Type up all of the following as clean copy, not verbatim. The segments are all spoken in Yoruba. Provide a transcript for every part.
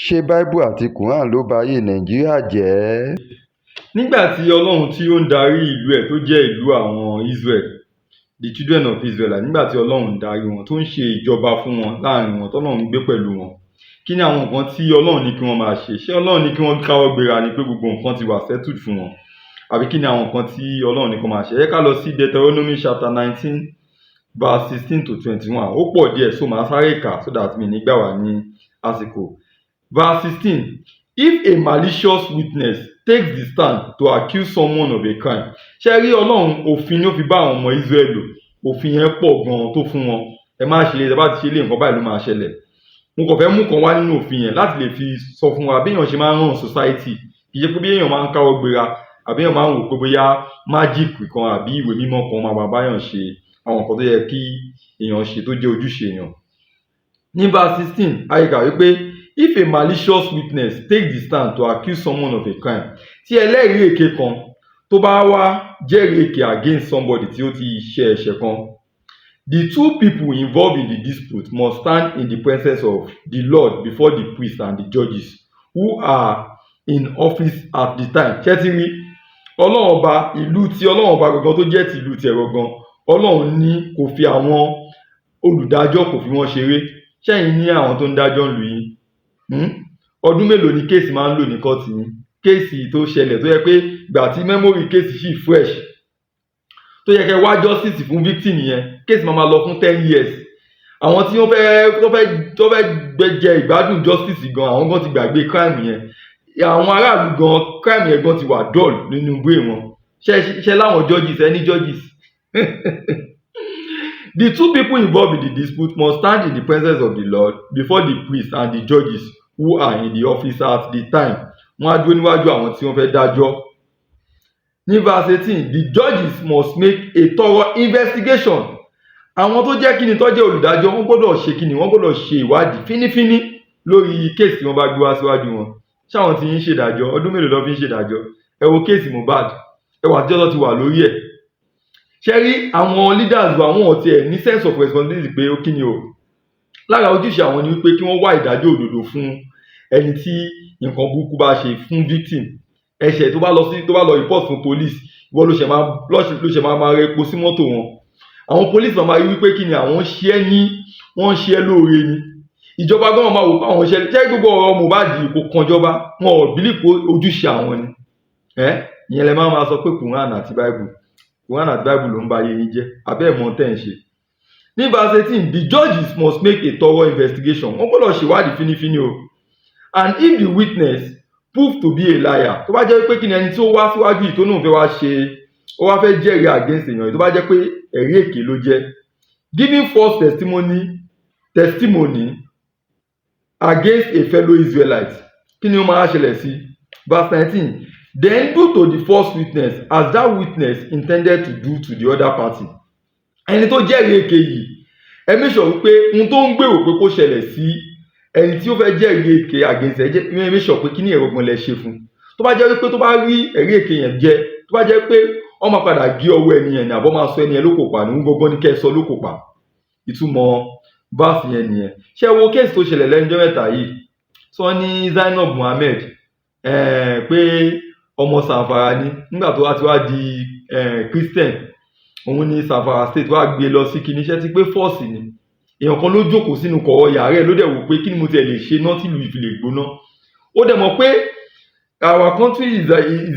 ṣé báíbù àti quran ló bayé nàìjíríà jẹ́? nígbà tí ọlọ́run tí ó ń darí ìlú ẹ̀ tó jẹ́ ìlú àwọn Israel, the children of Israel, nígbà tí ọlọ́run ń darí wọn tó ń ṣe ìjọba fún wọn láàrin wọn tọ́lọ́run ń gbé pẹ̀lú wọn, kí ni àwọn nǹkan tí ọlọ́run ní kí wọ́n máa ṣe? ṣé ọlọ́run ní kí wọ́n káwọ́ gbéra ni pé gbogbo nǹkan ti wà settled fún wọn, àbí kí ni àwọn nǹkan tí ọlọ́run ní kí wọ́n máa ṣe? ẹ ká lọ sí Deuteronomy chapter 19 verse 16 to 21. ó pọ̀ díẹ̀, so màá sáré kà so that mi nígbà wà ní àsìkò. Verse 16. If a malicious witness takes the stand to accuse someone of a crime. ṣé rí ọlọ́run òfin ni ó fi bá àwọn ọmọ Israel lò, òfin yẹn pọ̀ gan-an tó fún wọn. ẹ má ṣe ẹ bá ti ṣe lé nǹkan báyìí ló máa ṣẹlẹ̀. mo kàn fẹ́ mú kan wá nínú òfin yẹn láti lè fi sọ fún wa bí èèyàn ṣe máa ń ràn society, kì í ṣe pé bí èèyàn máa ń káwọ́ gbéra àbí èèyàn máa ń wò pé bóyá magic kan àbí ìwé mímọ́ kan máa báyàn ṣe àwọn nǹkan tó yẹ kí èèyàn ṣe tó jẹ́ ojúṣe èèyàn. ní verse 16 àyíká wípé if a malicious witness take the stand to accuse someone of a crime. tí ẹlẹ́rìí èké kan tó bá wá jẹ́rìí èké against somebody tí ó ti ṣe ẹ̀ṣẹ̀ kan, the two people involved in the dispute must stand in the presence of the Lord before the priest and the judges who are in office at the time. ṣé ti rí ọlọ́run ọba ìlú tí ọlọ́run ọba gangan tó jẹ́ ti ìlú tiẹ̀ gangan, ọlọ́run ní kò fi àwọn olùdájọ́ kò fi wọ́n ṣeré. ṣẹ́yìn ní àwọn tó ń dájọ́ lù yín, ọdún mélòó ni kéèsì máa ń lò ní kóòtù yín? kéèsì tó ṣẹlẹ̀ tó yẹ pé ìgbà tí mẹ́mórì kéèsì sì fresh tó yẹ kẹ́ wá justice fún victim yẹn, kéèsì máa lọ fún 10 years. àwọn tí wọ́n fẹ́ jẹ ìgbádùn justice gan, àwọn gan ti gbàgbé crime yẹn. àwọn aráàlú gan crime yẹn gan ti wà dull nínú brain wọn. ṣe láwọn judges, any judges? The two people involved in the dispute must stand in the presence of the Lord before the priest and the judges who are in the office at the time. wọ́n á dúró níwájú àwọn tí wọ́n fẹ́ dájọ́. ní verse 18, the judges must make a thorough investigation. àwọn tó jẹ́ kíni tó jẹ́ olùdájọ́ wọ́n gbọ́dọ̀ ṣe kíni, wọ́n gbọ́dọ̀ ṣe ìwádìí fínífíní lórí kéèsì tí wọ́n bá gbé wá síwájú wọn. ṣáwọn tí ń ṣèdájọ́ ọdún mélòó ló fi ń ṣèdájọ́? ẹ wo kéèsì Mohbad, ẹ wà àtijọ́ tó ti wà lórí ẹ̀. ṣe rí àwọn leaders àwọn ọ̀tí ẹ̀ ní sense of responsibility pé ó kíni o, lára ojúṣe àwọn ni wípé kí wọ́n wá ìdájọ́ òdodo fún ẹni tí nǹkan burúkú bá ṣe, fún victim. ẹ̀ṣẹ̀ tó bá lọ report fún police, ìwọ ló ṣe máa rẹ epo sí mọ́tò wọn. àwọn police máa rí wípé kíni àwọn wọ́n ń ṣe ẹ́ lóore ni. ìjọba gan máa wò pé àwọn ṣẹlẹ̀ jẹ́ gbogbo ọ̀rọ̀ Mohbad kò kanjọba, wọn ò bílí pé ojúṣe àwọn ni. ìyẹn lẹ máa sọ pé Quran àti Bible ló ń ba ayé yín jẹ́, abẹ́ ẹ̀mọ́ tẹ̀ ń ṣe. ní verse 18, the judges must make a thorough investigation. wọ́n gbọ́dọ̀ ṣèwádìí fínífíní o. and if the witness prove to be a liar, tó bá jẹ́ pé kí ni ẹni tí ó wá síwájú yìí tó náà fẹ́ wá ṣe, ó wá fẹ́ jẹ́rìí against èèyàn yìí, tó bá jẹ́ pé ẹ̀rí èké ló jẹ́, giving false testimony against a fellow Israelite, kí ni ó máa ṣẹlẹ̀ sí? verse 19, then do to the false witness as that witness intended to do to the other party. ẹni tó jẹ́rìí èké yìí, ẹ make sure wípé ohun tó ń gbèrò pé kó ṣẹlẹ̀ sí ẹni tí ó fẹ́ jẹ́rìí èké against ẹ jẹ́ make sure pé kí ni ẹ̀rọ gan lẹ ṣe fún. tó bá jẹ́ wípé tó bá rí ẹ̀rí èké yẹn jẹ́, tó bá jẹ́ pé wọ́n máa padà gé ọwọ́ ẹni yẹn ní àbọ̀ máa sọ ẹni yẹn lókò pa ní gbogbo ní kẹ́ ẹ sọ lókò pa. ìtumọ̀ verse yẹn nìyẹn. ṣé wo kéèsì tó ṣẹlẹ̀ lẹ́jọ́ mẹ́ta yìí, sọ ní Zainab Muhammed pé ọmọ Zamfara ni, nígbà tó wá ti wá di Christian, òun ní Zamfara state wá gbé lọ sí kíní, iṣẹ́ ti pé fọ́ọ̀sì ni. èèyàn kan ló jókòó sínú kọ̀ọ̀ yàrá ẹ̀ ló dẹ̀ wò pé kí ni mo tiẹ̀ lè ṣe náà tí ìlú ìfi lè gbóná. ó dẹ̀ mọ̀ pé our country is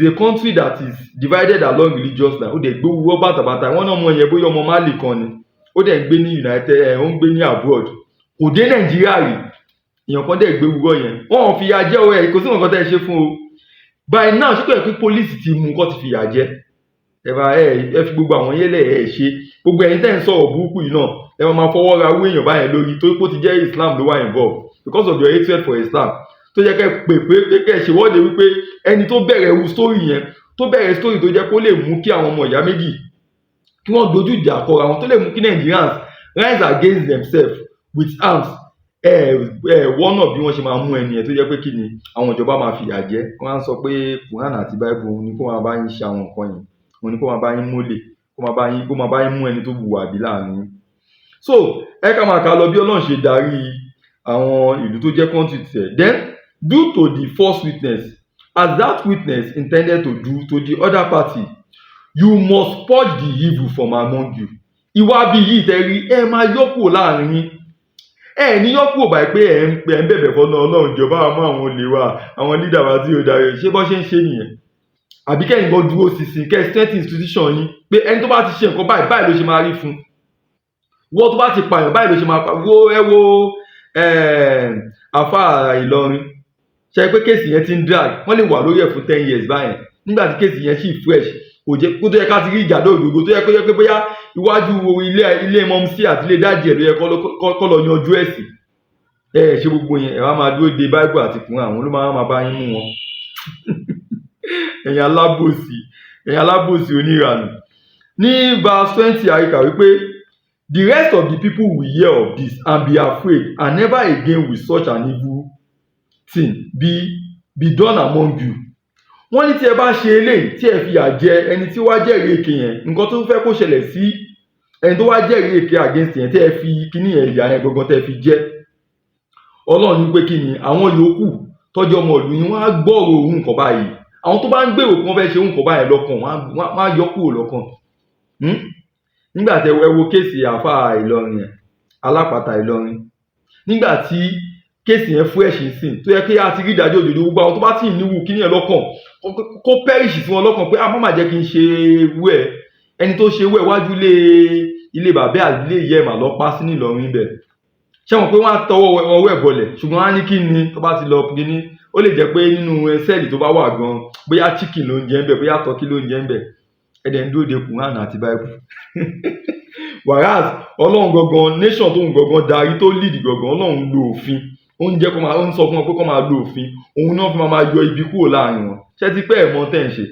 a country that is divided along religious line. ó dẹ̀ gbé wúwọ́ bàtàbàtà, wọ́n náà mọ yẹn bóyá ọmọ Mali kan ni, ó dẹ̀ ń gbé ní United, ó ń gbé ní abroad, kò dé Nàìjíríà rí. èèyàn kan dẹ̀ gbé wúwọ́ yẹn, wọ́n ò fìyà jẹ ọ ẹ̀, kò sí nǹkan tẹ́ ẹ ṣe fún o. by now ṣé kò yẹ kí police ti mú nǹkan ti fìyà jẹ? ẹ fi gbogbo àwọn yẹlẹ ẹ ṣe, gbogbo ẹ̀yin tẹ́ ń sọ̀rọ̀ burúkú yìí náà ẹ máa fọwọ́ ra owó èèyàn báyẹn lórí torí pé ó ti jẹ́ Islam ló wà involved because of your hatred for Islam. tó yẹ kẹ́ pé kẹ́ ṣèwọ́de wípé ẹni tó bẹ̀rẹ̀ ewu story yẹn, tó bẹ̀rẹ̀ story tó jẹ́ kó lè mú kí àwọn ọmọ ìyá méjì kí wọ́n dojú ìjà kọ àwọn, tó lè mú kí Nigerians rise against themselves with arms. wọ́n náà bí wọ́n ṣe máa mú ẹni yẹn tó jẹ́ pé kí ni àwọn ìjọba máa fìyà jẹ. wọ́n á sọ pé Quran àti Bible ni kó máa bá yín ṣe àwọn nǹkan yẹn, òun ni kó máa bá yín mólè, kó máa bá yín mú ẹni tó wùwà bí láàrin. so ẹ ká máa kà lọ bí Ọlọ́run ṣe darí àwọn ìlú tó jẹ́ country tiẹ̀. Then due to the false witness, as that witness intended to do to the other party, you must purge the evil from among you. Ìwà bí yìí tẹ́rí ẹ máa yọ kúrò láàrin yín. Ẹ ní yọ kúrò báyìí pé ẹ ń bẹ̀bẹ̀ fọ́nà Ọlọ́run jọba mú àwọn olè wa, àwọn leader wa tí ó darí, ṣé bọ́ ṣe ń ṣe nìyẹn? Àbí kẹ́yìn gan dúró sísìn kẹ́ strength institution yín pé ẹni tó bá ti ṣe nǹkan báyìí ló ṣe máa rí fún. Wọ́n tó bá ti pààyàn báyìí ló ṣe máa pa. Wo àfáà Ìlọrin ṣe pé kéèsì yẹn ti ń drag, wọ́n lè wà lórí ẹ̀ fún 10 years báyẹn nígbà tí kéèsì yẹn sì fresh. Kò jẹ́ kó tó yẹ ká ti rí ìjà lóògbé tó yẹ pé bóyá iwájú ilé mọ́mísí àti ilé dájì ẹ̀ ló yẹ kọ́ lọ yanjú ẹ̀ sí. Ṣe gbogbo yẹn ẹ wá máa dúró de Bible àti fún àwọn ló máa bá yín mú wọn. ẹ̀yin alábòsí oníranù. Ní verse 20 àríkà wípé the rest of the people will hear of this and be afraid, and never again will such an evil thing be done among you. Wọ́n ní tí ẹ bá ṣe eléyìí tí ẹ fi yà jẹ ẹni tí wá jẹ́rìí èké yẹn, nǹkan tó fẹ́ kó ṣẹlẹ̀ sí ẹni tó wá jẹ́rìí èké against yẹn tí ẹ fi kíní yẹn ìyà yẹn gangan tẹ́ fi jẹ́. Ọlọ́run ní pé kí ni àwọn yòókù tọ́jú ọmọ ìlú yín wọ́n á gbọ́rọ̀ òun nǹkan báyìí. Àwọn tó bá ń gbèrò kí wọ́n fẹ́ ṣe nǹkan báyìí lọ́kàn wọ́n á yọ kúrò lọ́kàn. Nígbà tí ẹ wo kéèsì àfáà Ìlọrin yẹn, alápàtà Ìlọrin, nígbà tí kéèsì yẹn fresh sí tó yẹ kí a ti rí ìdájọ́ òdodo, gbogbo àwọn tó bá tì níwù kíní yẹn lọ́kàn kó perish sí wọn lọ́kàn pé má má jẹ́ kí n ṣe wú ẹ̀. Ẹni tó ṣe wú ẹ̀ wájú ilé bàbá àti ilé ìyá ẹ̀ mà lọ pa sí ní Ìlọrin ibẹ̀. Ṣé wọn pé wọ́n á tọwọ́ ọwọ́ ẹ̀ bọlẹ̀, ṣùgbọ́n á ní kí ni tó bá ti lọ kíní, ó lè jẹ́ pé nínú sẹ́ẹ̀lì tó bá wà gan bóyá chicken ló ń jẹ ń bẹ̀, bóyá turkey ló ń jẹ ń bẹ̀. Ẹ̀dẹ̀ ń dúró de Quran àti Bible. Whereas Ọlọ́run gangan nation tóun gangan darí tó lead gangan, Ọlọ́run lo òfin, ó ń sọ fún wọn pé kó máa lo òfin, òun náà fi máa yọ ibi kúrò láàrin wọn. Ṣé ti pẹ́ ẹ̀mọ́ tẹ̀ ń ṣe?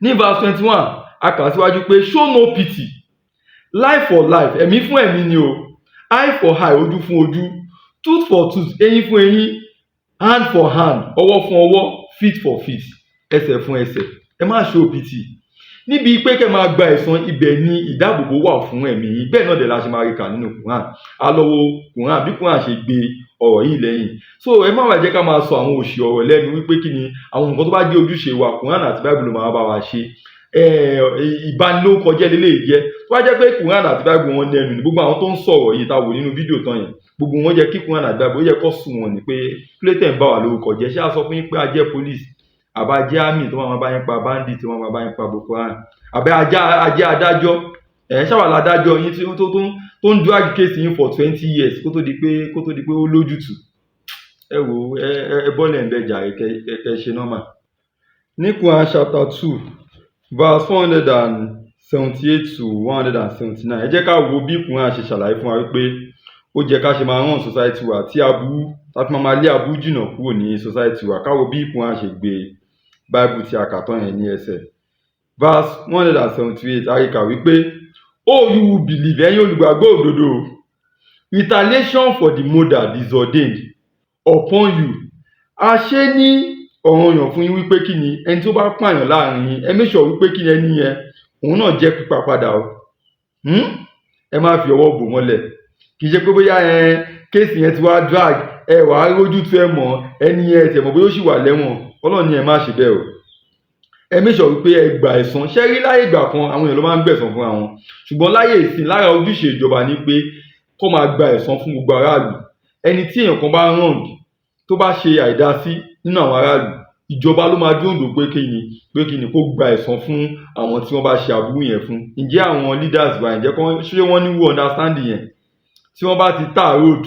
Ní verse 21 a kà síwájú pé show no pity, life for life, ẹ̀mí fún ẹ̀mí ni o, eye for eye, ojú fún ojú, tooth for tooth, eyín fún eyín, hand for hand, ọwọ́ fún ọwọ́, feet for feet, ẹsẹ̀ fún ẹsẹ̀. Ẹ má show pity. Níbi pé kẹ́ máa gba ẹ̀san, ibẹ̀ ni ìdáàbòbò wà fún ẹ̀mí yín. Bẹ́ẹ̀ náà dẹ̀ la ṣe máa rí kà nínú Quran. A lọ wo Quran bí Quran ṣe gbé ọ̀rọ̀ yìí lẹ́yìn. So ẹ má wá jẹ́ ká máa sọ àwọn òṣì ọ̀rọ̀ lẹ́nu wípé kí ni àwọn nǹkan tó bá jẹ́ ojúṣe wa, Quran àti Bible ló máa bá wa ṣe. Ìbanilórúkọjẹ́ lélẹ́yìí jẹ́. Tó bá jẹ́ pé Quran àti Bible wọn lẹ́nu ní gbogbo àwọn tó ń sọ̀rọ̀ yìí ta wò nínú fídíò tán yẹn, gbogbo wọn jẹ́ kí Quran àti Bible ó yẹ kó sùn wọn ní pé kílẹ̀tẹ̀ ń bá wa lórúkọ jẹ́. Ṣé a sọ fún yín pé a jẹ́ police àbá jẹ́ army tó máa bá yín pa bandit tó máa bá yín pa Boko Haram, àbẹ́ ajá adájọ́ ṣàwàlà adájọ́ yín tó ń drag case yín for 20 years kó tó di pé ó lójútùú. Ẹ wò ẹ bọ́lẹ̀ ń bẹ̀jà ẹ ṣe normal. Ní Quran chapter 2 verse 478 to 179 ẹ jẹ́ ká wo bí Quran ṣe ṣàlàyé fún wa wípé ó jẹ́ ká ṣe máa ràn society wa tí aburú láti máa lé aburú jìnnà kúrò ní society wa. Ká wo bí Quran ṣe gbé Bible tí a kà tán yẹn ní ẹsẹ̀. Verse 178 àríkà wípé oh you will believe, ẹ̀yin olùgbàgbọ́ òdodo, retaliation for the murder is ordained upon you. A ṣe ní ọ̀ranyàn fún yín wípé kí ni ẹni tó bá pààyàn láàrin yín ẹ make sure wípé kí ni ẹni yẹn òun náà jẹ́ pípa padà o. Ẹ má fi ọwọ́ bò mọ́lẹ̀. Kì í ṣe pé bóyá kéèsì yẹn ti wá drag ẹ wà á rójú tó ẹ mọ̀ ẹni yẹn ẹ̀tẹ̀ mọ̀ bóyá ó sì wà lẹ́wọ̀n. Ọlọ́run ni ẹ má ṣe bẹ́ẹ̀ o. Ẹ make sure wípé ẹ gba ẹ̀san. Ṣé rí láyé ìgbà kan àwọn èèyàn ló máa ń gbẹ̀san fún àwọn, ṣùgbọ́n láyé ìsìn lára ojúṣe ìjọba ni pé kó máa gba ẹ̀san fún gbogbo aráàlú. Ẹni tí èèyàn kan bá wrong tó bá ṣe àìdásí nínú àwọn aráàlú, ìjọba ló máa dúró pé kí ni kó gba ẹ̀san fún àwọn tí wọ́n bá ṣe àbúrú yẹn fún. Ǹjẹ́ àwọn leaders wa ṣé wọ́n ní wọ́n understanding yẹn? Tí wọ́n bá ti tar road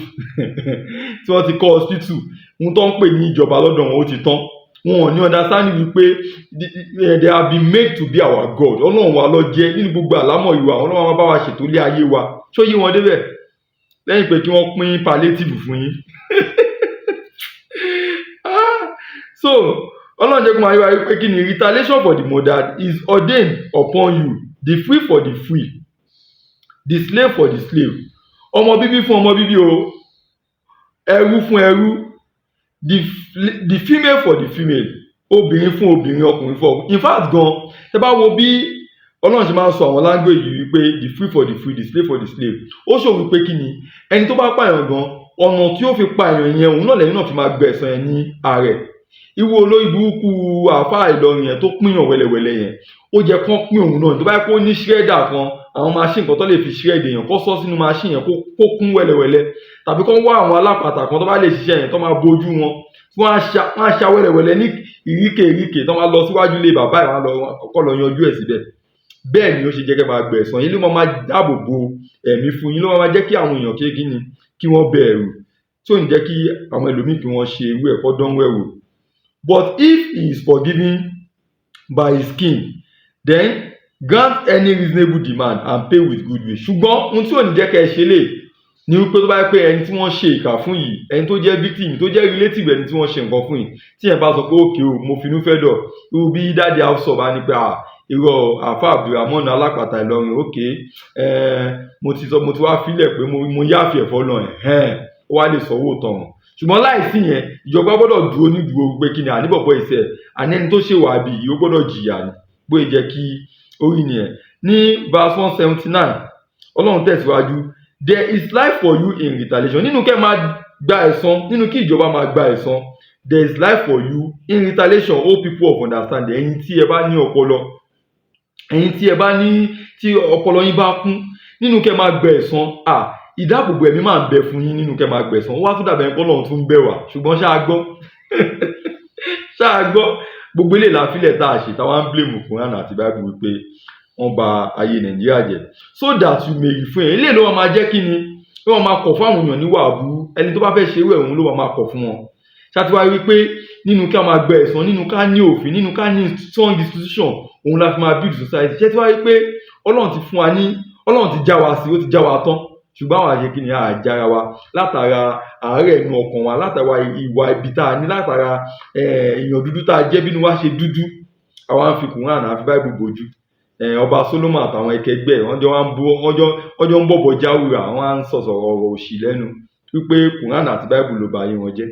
tí wọ́n ti kọ́ hospital, ohun tó ń pè ní ìjọba lọ́dọ̀ wọn ó ti tán. Wọn ò ní understanding wípé they have been made to be our God. Ọlọ́run wa ló jẹ́ nínú gbogbo àlámọ̀ ìwà, Ọlọ́run wa bá wa ṣètò ilé ayé wa. Ṣó yí wọn débẹ̀? Lẹ́yìn pé kí wọ́n pín palliative fún yín. So Ọlọ́run jẹ́ kó máa yé wa wípé kí ni retaliation for the murder is ordained upon you, the free for the free, the slave for the slave. Ọmọ bíbí fún ọmọ bíbí o, ẹrú fún ẹrú, the female for the female, obìnrin fún obìnrin, ọkùnrin fún ọkùnrin. In fact gan ẹ bá wo bí Ọlọ́run ṣe máa ń sọ àwọn language yìí wípé the free for the free, the slave for the slave, ó ṣòro wípé kí ni ẹni tó bá pààyàn gan ọ̀nà tí ó fi pa èèyàn yẹn òun náà lẹ́yìn náà fi máa gba ẹ̀san yẹn ní ààrẹ. Irú olórí burúkú àáfàá Ìlọrin yẹn tó pínyàn wẹ́lẹ́wẹ́lẹ́ yẹn, ó jẹ́ kán pín òun náà. Tó bá yẹ kó ní ṣírẹ́dà kan, àwọn machine kan tó lè fi ṣírẹ́dì èèyàn, kó sọ sínú machine yẹn kó kún wẹ́lẹ́wẹ́lẹ́, tàbí kán wá àwọn alápatà kan tó bá lè ṣiṣẹ́ yẹn tó máa bojú wọn, wọ́n á ṣá wẹ́lẹ́wẹ́lẹ́ ní ìríkèríkè tó máa lọ síwájú ilé bàbá ẹ̀, wọ́n á kọ́kọ́ lọ yanjú ẹ̀ síbẹ̀. Bẹ́ẹ̀ ni ó ṣe jẹ́ kẹ́ máa gba ẹ̀san yín, ló máa dáàbò bo ẹ̀mí fún yín, ló máa jẹ́ kí àwọn èèyàn kéèkì kí wọ́n bẹ̀rù, tí ò ní jẹ́ kí àwọn ẹlòmíì kí wọ́n ṣe irú ẹ̀ kó dánwò ẹ̀ wò. But if he is forgiven by his king, then grant any reasonable demand and pay with goodwill. Ṣùgbọ́n ohun tí ò ní jẹ́ kẹ́ ẹ ṣe lè ní wípé tó bá yẹ pé ẹni tí wọ́n ṣe ìkà fún yìí, ẹni tó jẹ́ victim, tó jẹ́ relative ẹni tí wọ́n ṣe nǹkan fún yìí, tí ẹ̀ bá sọ pé òkè o mo finú fẹ́ dọ̀, irú bí dáàdi Hafsat bá ní pé irọ́ àáfà Abdulrahman alápàtà Ìlọrin, òkè mo ti wá fílẹ̀ pé mo yáàfì ẹ̀fọ́ lọ ó wá lè sanwó tọ̀hún. Ṣùgbọ́n láìsí yẹn, ìjọba gbọ́dọ̀ dúró nídùúró pé kí ni àníbọ̀bọ̀ ìṣẹ̀ àní ẹni tó ṣèwà bí yìí ó gbọ́dọ̀ jìyà ni, bóyá jẹ́ kí orí nìyẹn. Ní verse 179 Ọlọ́run tẹ̀síwájú, there is life for you in retaliation. Nínú kẹ́ máa gba ẹ̀san, nínú kí ìjọba máa gba ẹ̀san, there is life for you in retaliation, all people of understanding. Ẹ̀yin tí ẹ bá ní ọpọlọ, ẹ̀yin tí ọpọlọ yín bá kún, nínú kẹ́ máa gba ẹ̀san, ìdáàbòbò ẹ̀mí máa ń bẹ fún yín nínú kẹ́ máa gba ẹ̀san. Wá tún dàbẹ̀ Ọlọ́run tún bẹ̀ wá, ṣùgbọ́n ṣáà gbọ́ gbogbo eléyìí láfílẹ̀ tá a ṣe táwa ń blame Quran àti Bible wípé wọ́n bà ayé Nàìjíríà jẹ́, so that you may refrain. Eléyìí ló máa jẹ́ kí ni wọ́n máa kọ̀ fún àwọn èèyàn níwà àbúrú. Ẹni tó bá fẹ́ ṣe irú ẹ̀ òun ló máa kọ̀ fún wọn. Ṣáàtìwá rí pé nínú ká máa gba ẹ̀san, nínú ká ní òfin, nínú ká ní strong institution, òun la fi máa build society. Ṣáàtìwá rí pé Ọlọ́run ti fún wa Ọlọ́run ti já wa sí, ó ti já wa tán, ṣùgbọ́n àwọn àṣekí ni àjára wa látara àárẹ̀ inú ọkàn wa, látara ìwà ibi tá a ní, látara èèyàn dúdú tá a jẹ́, bínú wa ṣe dúdú. Àwa ń fi Quran àfi Bible bojú. Ọba Solomon àtàwọn ẹkẹgbẹ́ wọ́n jọ ń bọ̀bọ̀ jáwùrà, wọ́n á ń sọ̀sọ̀ ọ̀rọ̀ òṣì lẹ́nu wípé Quran àti Bible ló ba ayé wọn jẹ́.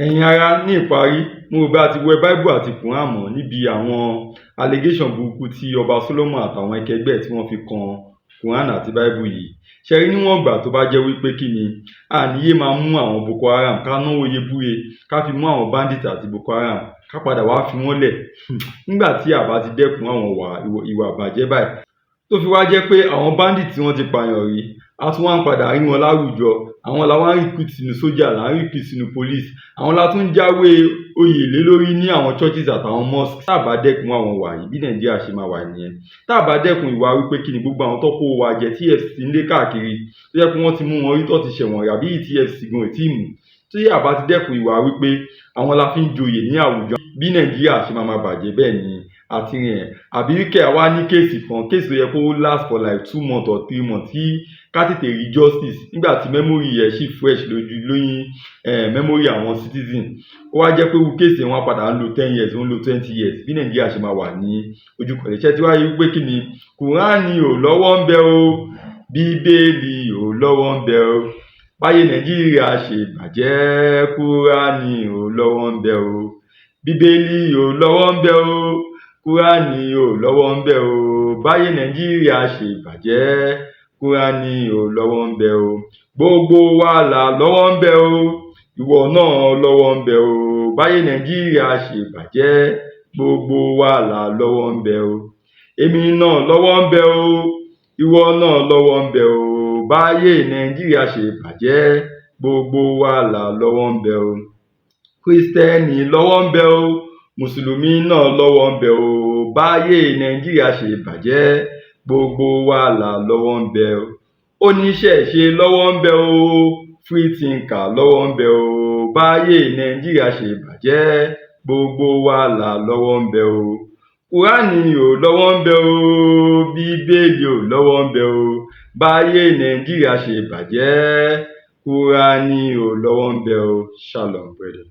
Ẹ̀yin ará, ní ìparí, mo rò bá ti wẹ Bible àti Quran mọ̀ níbi àwọn allegation burúkú tí ọba Solomon àtàwọn ẹkẹgbẹ́ tí wọ́n fi kan Quran àti Bible yìí. Ṣe rí níwọ̀n ìgbà tó bá jẹ́ wípé kí ni àníyé máa mú àwọn Boko Haram, ká náwó iyebúye ká fi mú àwọn bandit àti Boko Haram, ká padà wá fi wọ́n lẹ̀ nígbà tí àbá ti dẹ́kun àwọn ìwà àbàjẹ́ báyìí, tó fi wá jẹ́ pé àwọn bandit tí wọ́n ti pààyàn rí a tún wá ń padà rí wọn láwùjọ. Àwọn la wá ń recruit sínú sójà, là ń recruit sínú police, àwọn la tún jáwé oyè lé lórí ní àwọn churches àtàwọn mosques. Tá a bá dẹ́kun àwọn wà yìí, bí Nàìjíríà ṣe máa wà nìyẹn. Tá a bá dẹ́kun ìwà wípé kí ni gbogbo àwọn tó kó wa jẹ tí EFCC ń lé káàkiri, tó jẹ́ pé wọ́n ti mú wọn rí tó ti ṣẹ̀wọ̀n àbí tí EFCC gan ò tí ì mú, tó yẹ àbá ti dẹ́kun ìwà wípé àwọn la fi ń joyè ní àwùjọ, bí Nàìjíríà ṣe máa bàjẹ́ bẹ́ẹ̀ ni àti rìn ẹ̀. Àbí kẹ́ àwa ní kéèsì kan, kéèsì tó yẹ kó last for like 2 months or 3 months, tí ká tètè rí justice nígbà tí memory ẹ̀ sì fresh lóyún memory àwọn citizen. Ó wá jẹ́ pé irú kéèsì wọn padà ń lo 10 years, ó ń lo 20 years, bí Nàìjíríà ṣe máa wà ní ojúkọ̀lẹ̀. Iṣẹ́ tí wàá rí pé kí ni Kùránì ò lọ́wọ́ ń bẹ o, Bíbélì ò lọ́wọ́ ń bẹ o, báyé Nàìjíríà ṣe bàjẹ́, Kùránì ò lọ́wọ́ ń bẹ o, Bíbélì ò lọ́wọ́ ń bẹ o, Kùránì ò lọ́wọ́ ń bẹ o, báyé Nàìjíríà ṣe bàjẹ́, Kùránì ò lọ́wọ́ ń bẹ o. Gbogbo wa là lọ́wọ́ ń bẹ o, ìwọ náà lọ́wọ́ ń bẹ o, báyé Nàìjíríà ṣe bàjẹ́, gbogbo wa là lọ́wọ́ ń bẹ o. Èmi náà lọ́wọ́ ń bẹ o, ìwọ náà lọ́wọ́ ń bẹ o, báyé Nàìjíríà ṣe bàjẹ́, gbogbo wa là lọ́wọ́ ń bẹ o. Kristẹni lọ́wọ́ ń bẹ o, Mùsùlùmí náà lọ́wọ́ ń bẹ o, báyé Nàìjíríà ṣe bàjẹ́, gbogbo wa là lọ́wọ́ ń bẹ o. Oníṣẹ̀ṣe lọ́wọ́ ń bẹ o, free thinker lọ́wọ́ ń bẹ o, báyé Nàìjíríà ṣe bàjẹ́, gbogbo wa là lọ́wọ́ ń bẹ o. Kùránì ò lọ́wọ́ ń bẹ o, Bíbélì ò lọ́wọ́ ń bẹ o, báyé Nàìjíríà ṣe bàjẹ́, Kùránì ò lọ́wọ́ ń bẹ o. Shalom, brother.